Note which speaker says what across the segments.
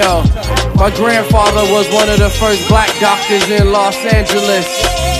Speaker 1: Yo, my grandfather was one of the first black doctors in Los Angeles.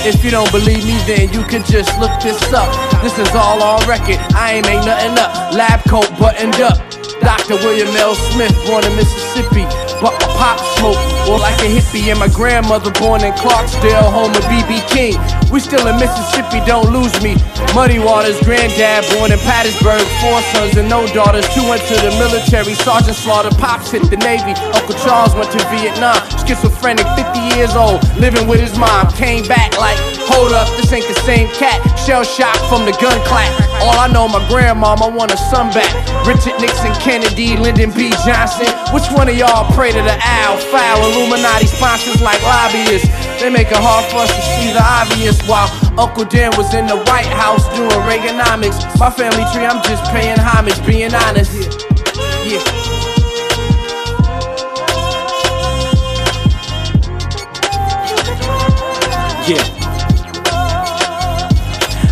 Speaker 1: If you don't believe me, then you can just look this up. This is all on record, I ain't make nothing up. Lab coat buttoned up. Dr. William L. Smith, born in Mississippi, but my pop smoked more like a hippie. And my grandmother born in Clarksdale, home of B.B. King. We still in Mississippi, don't lose me. Muddy Waters, granddad born in Pattinsburg, 4 sons and no daughters. 2 went to the military, Sergeant Slaughter, pops hit the Navy. Uncle Charles went to Vietnam, schizophrenic, 50 years old, living with his mom. Came back like, hold up, this ain't the same cat. Shell shock from the gun clap. All I know, my grandmama want a son back. Richard Nixon, Kennedy, Lyndon B. Johnson. Which one of y'all pray to the owl? Foul Illuminati sponsors like lobbyists. They make it hard for us to see the obvious. While Uncle Dan was in the White House doing Reaganomics. My family tree, I'm just paying homage, being honest. Yeah.
Speaker 2: Yeah.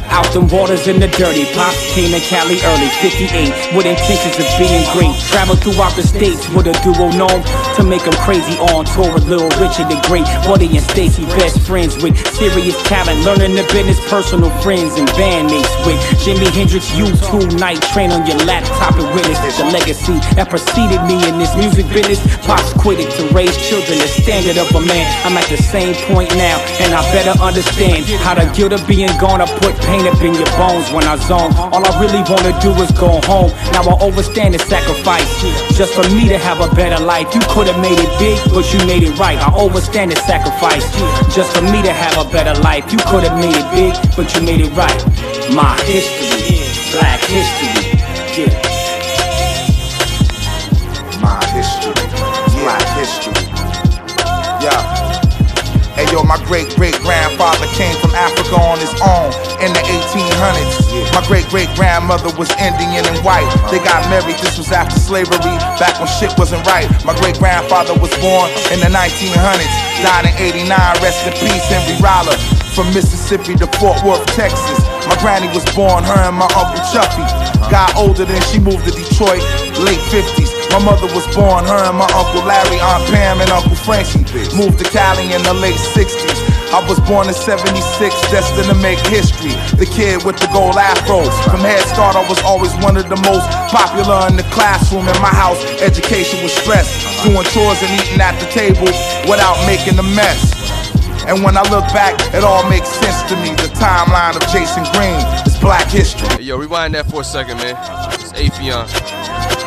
Speaker 2: Out them waters in the dirty, Pops came to Cali early, 58, with intentions of being great. Traveled throughout the states with a duo known to make them crazy on tour with Little Richard the Great. Buddy and Stacy, best friends with serious talent, learning the business, personal friends and bandmates with Jimi Hendrix. U2 night, train on your laptop and witness the legacy that preceded me in this music business. Pops quit it to raise children, the standard of a man. I'm at the same point now, and I better understand how the guilt of being gone. I put pain up in your bones when I zone. All I really wanna do is go home. Now I overstand the sacrifice just for me to have a better life. You could've made it big, but you made it right. I overstand the sacrifice just for me to have a better life. You could've made it big, but you made it right. My history, black history, yeah.
Speaker 3: My history, black history, yeah. Hey yo, my great-great-grandfather came from Africa on his own in the 1800s. My great-great-grandmother was Indian and white. They got married, this was after slavery, back when shit wasn't right. My great-grandfather was born in the 1900s, died in 89, rest in peace, Henry Roller. From Mississippi to Fort Worth, Texas. My granny was born, her and my Uncle Chuffy. Got older, then she moved to Detroit, late 50s. My mother was born, her and my Uncle Larry, Aunt Pam and Uncle Frankie. Moved to Cali in the late 60s. I was born in 76, destined to make history. The kid with the gold afro. From Head Start, I was always one of the most popular in the classroom. In my house, education was stressed. Doing chores and eating at the table without making a mess. And when I look back, it all makes sense to me. The timeline of Jason Green is black history.
Speaker 4: Hey, yo, rewind that for a second, man. It's Affion.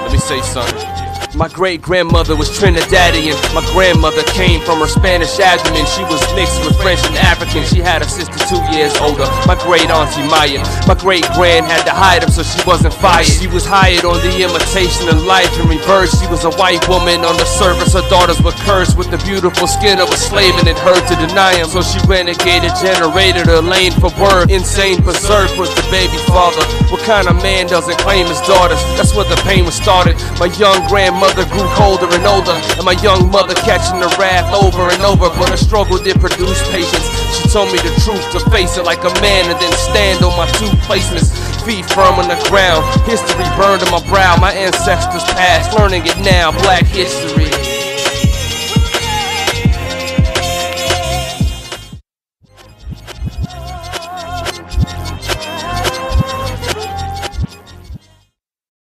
Speaker 4: Let me say something. My great-grandmother was Trinidadian. My grandmother came from her Spanish abdomen. She was mixed with French and African. She had a sister 2 years older, my great-auntie Maya. My great-grand had to hide him so she wasn't fired. She was hired on the imitation of life in reverse. She was a white woman on the surface. Her daughters were cursed with the beautiful skin of a slave, and it hurt to deny him. So she renegaded, generated her lane for word. Insane berserk was the baby father. What kind of man doesn't claim his daughters? That's where the pain was started. My young grandmother grew colder and older, and my young mother catching the wrath over and over. But her struggle did produce patience. She told me the truth, to face it like a man, and then stand on my 2 placements. Feet firm on the ground, history burned on my brow. My ancestors passed, learning it now, black history.